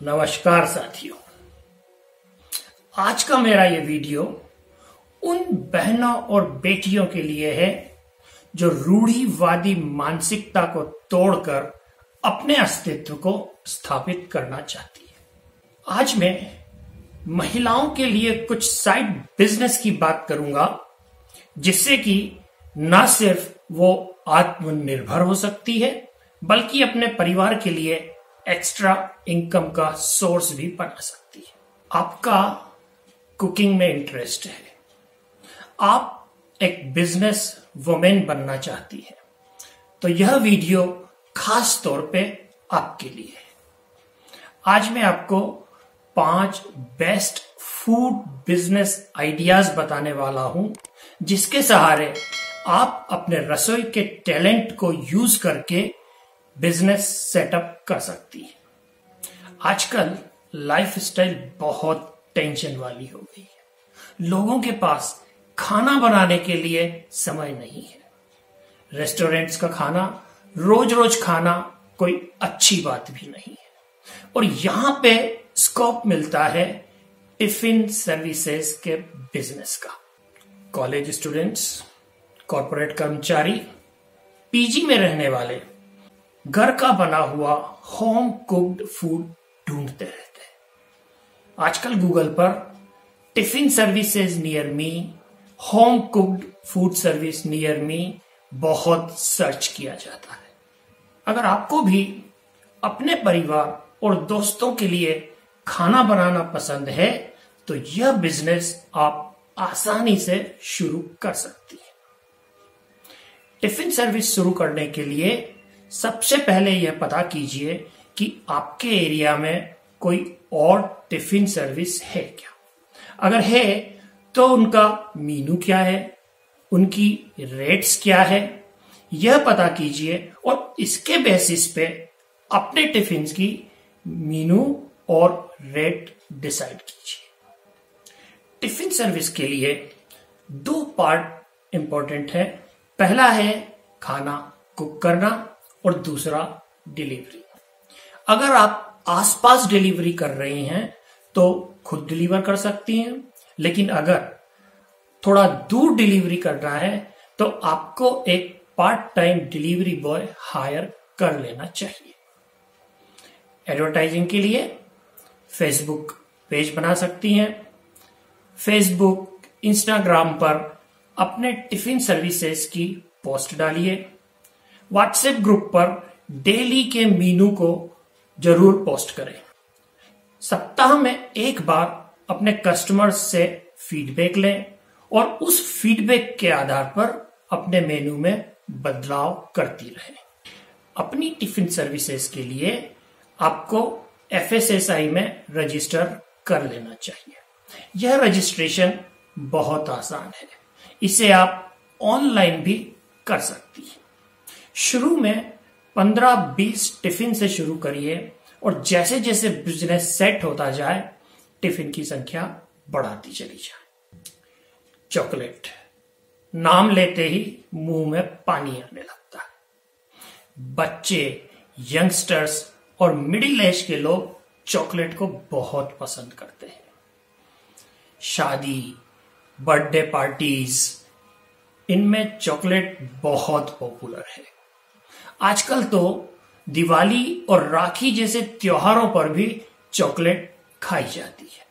नमस्कार साथियों। आज का मेरा ये वीडियो उन बहनों और बेटियों के लिए है जो रूढ़िवादी मानसिकता को तोड़कर अपने अस्तित्व को स्थापित करना चाहती है। आज मैं महिलाओं के लिए कुछ साइड बिजनेस की बात करूंगा जिससे कि न सिर्फ वो आत्मनिर्भर हो सकती है बल्कि अपने परिवार के लिए एक्स्ट्रा इनकम का सोर्स भी बना सकती है। आपका कुकिंग में इंटरेस्ट है, आप एक बिजनेस वुमेन बनना चाहती है, तो यह वीडियो खास तौर पे आपके लिए है। आज मैं आपको 5 बेस्ट फूड बिजनेस आइडियाज बताने वाला हूं जिसके सहारे आप अपने रसोई के टैलेंट को यूज करके बिजनेस सेटअप कर सकती है। आजकल लाइफस्टाइल बहुत टेंशन वाली हो गई है। लोगों के पास खाना बनाने के लिए समय नहीं है। रेस्टोरेंट्स का खाना रोज रोज खाना कोई अच्छी बात भी नहीं है और यहां पे स्कोप मिलता है टिफिन सर्विसेज के बिजनेस का। कॉलेज स्टूडेंट्स, कॉर्पोरेट कर्मचारी, पीजी में रहने वाले घर का बना हुआ होम कुक्ड फूड ढूंढते रहते हैं। आजकल गूगल पर tiffin services near me, home cooked food service near me बहुत सर्च किया जाता है। अगर आपको भी अपने परिवार और दोस्तों के लिए खाना बनाना पसंद है तो यह बिजनेस आप आसानी से शुरू कर सकती है। टिफिन सर्विस शुरू करने के लिए सबसे पहले यह पता कीजिए कि आपके एरिया में कोई और टिफिन सर्विस है क्या। अगर है तो उनका मीनू क्या है, उनकी रेट्स क्या है, यह पता कीजिए और इसके बेसिस पे अपने टिफिन की मीनू और रेट डिसाइड कीजिए। टिफिन सर्विस के लिए 2 पार्ट इंपॉर्टेंट है। पहला है खाना कुक करना और दूसरा डिलीवरी। अगर आप आसपास डिलीवरी कर रही हैं तो खुद डिलीवर कर सकती हैं, लेकिन अगर थोड़ा दूर डिलीवरी करना है तो आपको एक part time delivery boy hire कर लेना चाहिए। एडवर्टाइजिंग के लिए फेसबुक पेज बना सकती हैं। फेसबुक, इंस्टाग्राम पर अपने टिफिन सर्विसेज की पोस्ट डालिए। व्हाट्सएप ग्रुप पर डेली के मीनू को जरूर पोस्ट करें। सप्ताह में एक बार अपने कस्टमर्स से फीडबैक लें और उस फीडबैक के आधार पर अपने मेनू में बदलाव करती रहें। अपनी टिफिन सर्विसेज के लिए आपको FSSAI में रजिस्टर कर लेना चाहिए। यह रजिस्ट्रेशन बहुत आसान है, इसे आप ऑनलाइन भी कर सकती हैं। शुरू में 15-20 टिफिन से शुरू करिए और जैसे जैसे बिजनेस सेट होता जाए टिफिन की संख्या बढ़ाती चली जाए। चॉकलेट, नाम लेते ही मुंह में पानी आने लगता है। बच्चे, यंगस्टर्स और मिडिल एज के लोग चॉकलेट को बहुत पसंद करते हैं। शादी, बर्थडे पार्टीज, इनमें चॉकलेट बहुत पॉपुलर है। आजकल तो दिवाली और राखी जैसे त्योहारों पर भी चॉकलेट खाई जाती है।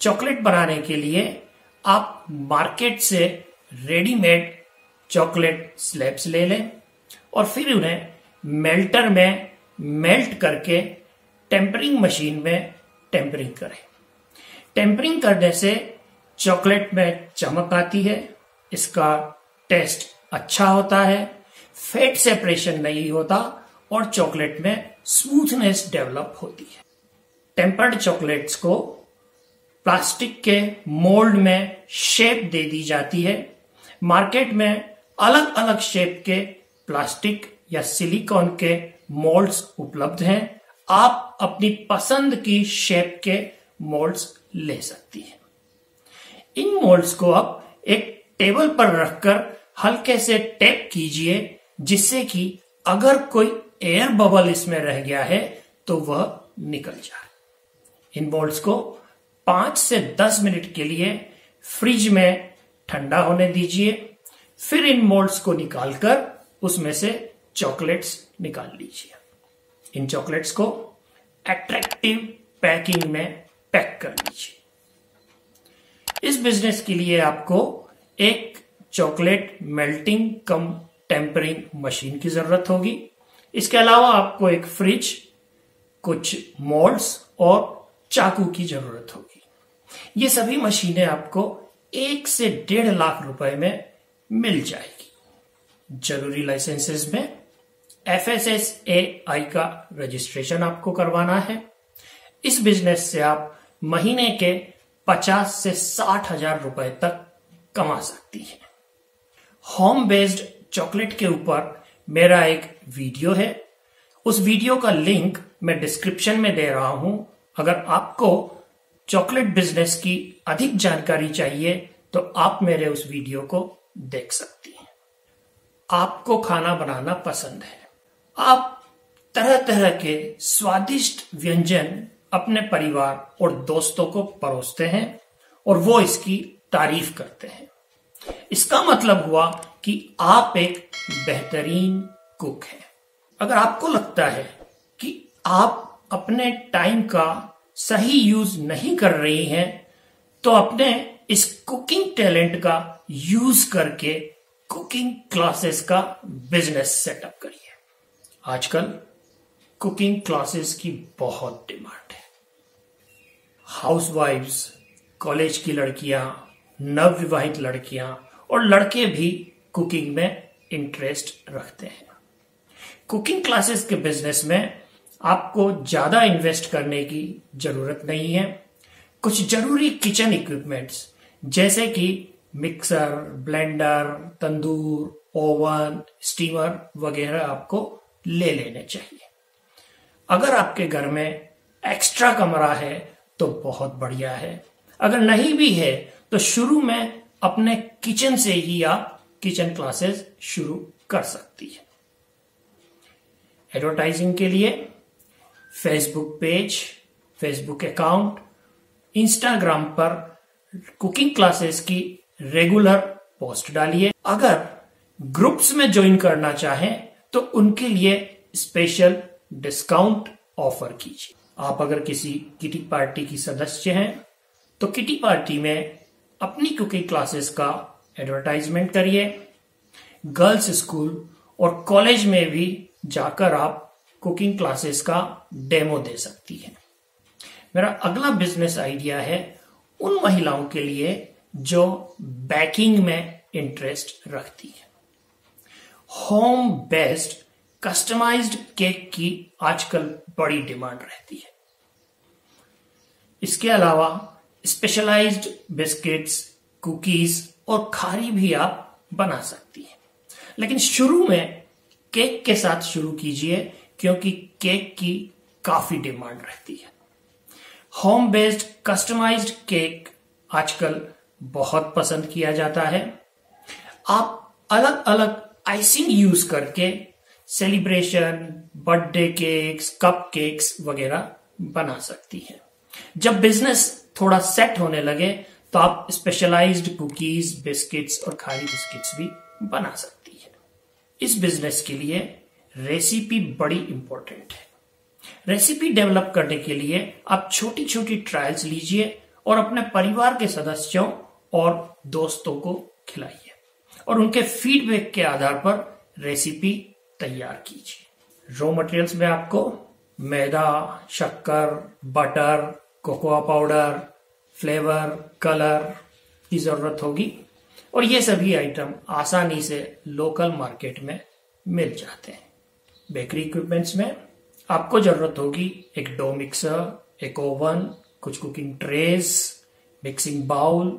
चॉकलेट बनाने के लिए आप मार्केट से रेडीमेड चॉकलेट स्लैब्स ले लें और फिर उन्हें मेल्टर में मेल्ट करके टेम्परिंग मशीन में टेम्परिंग करें। टेम्परिंग करने से चॉकलेट में चमक आती है, इसका टेस्ट अच्छा होता है, फैट सेपरेशन नहीं होता और चॉकलेट में स्मूथनेस डेवलप होती है। टेम्पर्ड चॉकलेट्स को प्लास्टिक के मोल्ड में शेप दे दी जाती है। मार्केट में अलग अलग शेप के प्लास्टिक या सिलिकॉन के मोल्ड्स उपलब्ध हैं। आप अपनी पसंद की शेप के मोल्ड्स ले सकती हैं। इन मोल्ड्स को आप एक टेबल पर रखकर हल्के से टैप कीजिए जिससे कि अगर कोई एयर बबल इसमें रह गया है तो वह निकल जाए। इन मोल्ड्स को 5 से 10 मिनट के लिए फ्रिज में ठंडा होने दीजिए। फिर इन मोल्ड्स को निकालकर उसमें से चॉकलेट्स निकाल लीजिए। इन चॉकलेट्स को अट्रैक्टिव पैकिंग में पैक कर लीजिए। इस बिजनेस के लिए आपको एक चॉकलेट मेल्टिंग कम टेम्परिंग मशीन की जरूरत होगी। इसके अलावा आपको एक फ्रिज, कुछ मोल्ड्स और चाकू की जरूरत होगी। ये सभी मशीनें आपको 1 से 1.5 लाख रुपए में मिल जाएगी। जरूरी लाइसेंसेस में FSSAI का रजिस्ट्रेशन आपको करवाना है। इस बिजनेस से आप महीने के 50 से 60 हजार रुपए तक कमा सकती हैं। होम बेस्ड चॉकलेट के ऊपर मेरा एक वीडियो है। उस वीडियो का लिंक मैं डिस्क्रिप्शन में दे रहा हूं। अगर आपको चॉकलेट बिजनेस की अधिक जानकारी चाहिए तो आप मेरे उस वीडियो को देख सकती हैं। आपको खाना बनाना पसंद है। आप तरह तरह के स्वादिष्ट व्यंजन अपने परिवार और दोस्तों को परोसते हैं और वो इसकी तारीफ करते हैं। इसका मतलब हुआ कि आप एक बेहतरीन कुक हैं। अगर आपको लगता है कि आप अपने टाइम का सही यूज नहीं कर रही हैं, तो अपने इस कुकिंग टैलेंट का यूज करके कुकिंग क्लासेस का बिजनेस सेटअप करिए। आजकल कुकिंग क्लासेस की बहुत डिमांड है। हाउसवाइफ्स, कॉलेज की लड़कियां, नवविवाहित लड़कियां और लड़के भी कुकिंग में इंटरेस्ट रखते हैं। कुकिंग क्लासेस के बिजनेस में आपको ज्यादा इन्वेस्ट करने की जरूरत नहीं है। कुछ जरूरी किचन इक्विपमेंट्स जैसे कि मिक्सर, ब्लेंडर, तंदूर, ओवन, स्टीमर वगैरह आपको ले लेने चाहिए। अगर आपके घर में एक्स्ट्रा कमरा है तो बहुत बढ़िया है। अगर नहीं भी है तो शुरू में अपने किचन से ही आप किचन क्लासेस शुरू कर सकती है। एडवर्टाइजिंग के लिए Facebook page, Facebook account, Instagram पर कुकिंग क्लासेस की रेगुलर पोस्ट डालिए। अगर ग्रुप्स में ज्वाइन करना चाहें तो उनके लिए स्पेशल डिस्काउंट ऑफर कीजिए। आप अगर किसी किटी पार्टी की सदस्य हैं तो किटी पार्टी में अपनी कुकिंग क्लासेस का एडवर्टाइजमेंट करिए। गर्ल्स स्कूल और कॉलेज में भी जाकर आप कुकिंग क्लासेस का डेमो दे सकती हैं। मेरा अगला बिजनेस आइडिया है उन महिलाओं के लिए जो बेकिंग में इंटरेस्ट रखती है। होम बेस्ड कस्टमाइज्ड केक की आजकल बड़ी डिमांड रहती है। इसके अलावा स्पेशलाइज्ड बिस्किट्स, कुकीज और खारी भी आप बना सकती हैं। लेकिन शुरू में केक के साथ शुरू कीजिए क्योंकि केक की काफी डिमांड रहती है। होम बेस्ड कस्टमाइज्ड केक आजकल बहुत पसंद किया जाता है। आप अलग अलग आइसिंग यूज करके celebration, birthday cakes, cup cakes वगैरह बना सकती हैं। जब बिजनेस थोड़ा सेट होने लगे तो आप स्पेशलाइज्ड कुकीज, बिस्किट्स और खारी बिस्किट्स भी बना सकती है। इस बिजनेस के लिए रेसिपी बड़ी इंपॉर्टेंट है। रेसिपी डेवलप करने के लिए आप छोटी छोटी ट्रायल्स लीजिए और अपने परिवार के सदस्यों और दोस्तों को खिलाइए और उनके फीडबैक के आधार पर रेसिपी तैयार कीजिए। रॉ मटेरियल्स में आपको मैदा, शक्कर, butter, cocoa powder, flavour, colour की जरूरत होगी और ये सभी आइटम आसानी से लोकल मार्केट में मिल जाते हैं। बेकरी इक्विपमेंट्स में आपको जरूरत होगी एक डो मिक्सर, एक ओवन, कुछ कुकिंग ट्रेस, मिक्सिंग बाउल,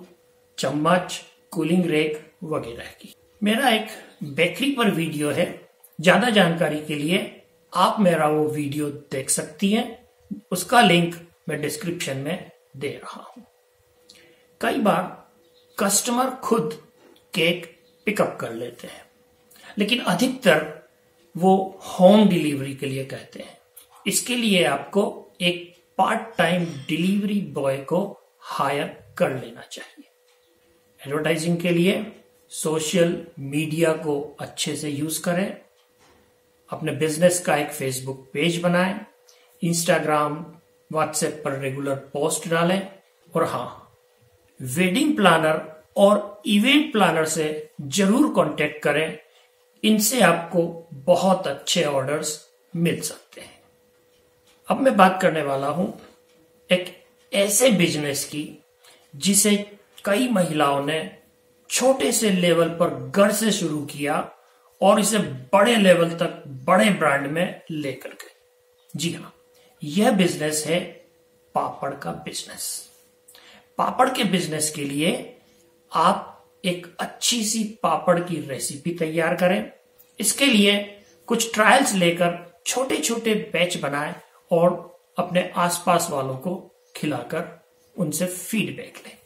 चम्मच, कूलिंग रेक वगैरह की। मेरा एक बेकरी पर वीडियो है। ज्यादा जानकारी के लिए आप मेरा वो वीडियो देख सकती हैं। उसका लिंक मैं डिस्क्रिप्शन में दे रहा हूं। कई बार कस्टमर खुद केक पिकअप कर लेते हैं, लेकिन अधिकतर वो होम डिलीवरी के लिए कहते हैं। इसके लिए आपको एक पार्ट टाइम डिलीवरी बॉय को हायर कर लेना चाहिए। एडवर्टाइजिंग के लिए सोशल मीडिया को अच्छे से यूज करें, अपने बिजनेस का एक फेसबुक पेज बनाएं, इंस्टाग्राम व्हाट्सएप पर रेगुलर पोस्ट डालें, और हाँ, वेडिंग प्लानर और इवेंट प्लानर से जरूर कांटेक्ट करें। इनसे आपको बहुत अच्छे ऑर्डर्स मिल सकते हैं। अब मैं बात करने वाला हूं एक ऐसे बिजनेस की जिसे कई महिलाओं ने छोटे से लेवल पर घर से शुरू किया और इसे बड़े लेवल तक बड़े ब्रांड में लेकर गए। जी हाँ, यह बिजनेस है पापड़ का बिजनेस। पापड़ के बिजनेस के लिए आप एक अच्छी सी पापड़ की रेसिपी तैयार करें। इसके लिए कुछ ट्रायल्स लेकर छोटे छोटे बैच बनाएं और अपने आसपास वालों को खिलाकर उनसे फीडबैक लें।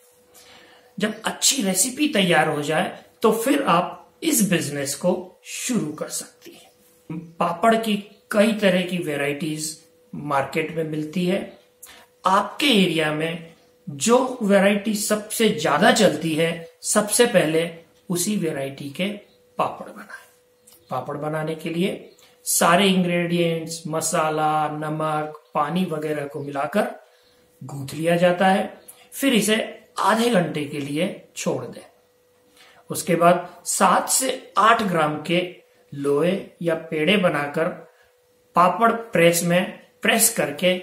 जब अच्छी रेसिपी तैयार हो जाए तो फिर आप इस बिजनेस को शुरू कर सकती हैं। पापड़ की कई तरह की वैरायटीज मार्केट में मिलती है। आपके एरिया में जो वैरायटी सबसे ज्यादा चलती है, सबसे पहले उसी वैरायटी के पापड़ बनाएं। पापड़ बनाने के लिए सारे इंग्रेडिएंट्स, मसाला, नमक, पानी वगैरह को मिलाकर गूंथ लिया जाता है। फिर इसे आधे घंटे के लिए छोड़ दें। उसके बाद 7 से 8 ग्राम के लोहे या पेड़े बनाकर पापड़ प्रेस में प्रेस करके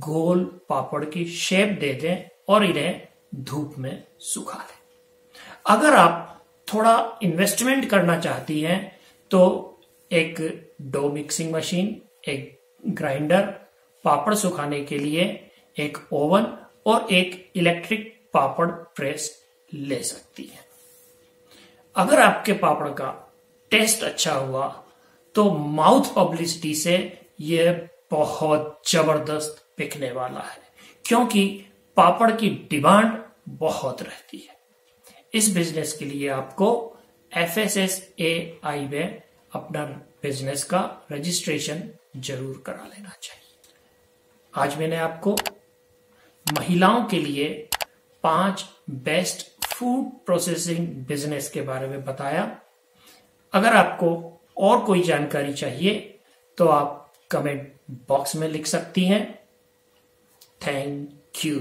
गोल पापड़ की शेप दे दें और इन्हें धूप में सुखा लें। अगर आप थोड़ा इन्वेस्टमेंट करना चाहती हैं तो एक डो मिक्सिंग मशीन, एक ग्राइंडर, पापड़ सुखाने के लिए एक ओवन और एक इलेक्ट्रिक पापड़ प्रेस ले सकती है। अगर आपके पापड़ का टेस्ट अच्छा हुआ तो माउथ पब्लिसिटी से यह बहुत जबरदस्त बिकने वाला है, क्योंकि पापड़ की डिमांड बहुत रहती है। इस बिजनेस के लिए आपको FSSAI में अपना बिजनेस का रजिस्ट्रेशन जरूर करा लेना चाहिए। आज मैंने आपको महिलाओं के लिए 5 बेस्ट फूड प्रोसेसिंग बिजनेस के बारे में बताया। अगर आपको और कोई जानकारी चाहिए तो आप कमेंट बॉक्स में लिख सकती हैं। Thank you.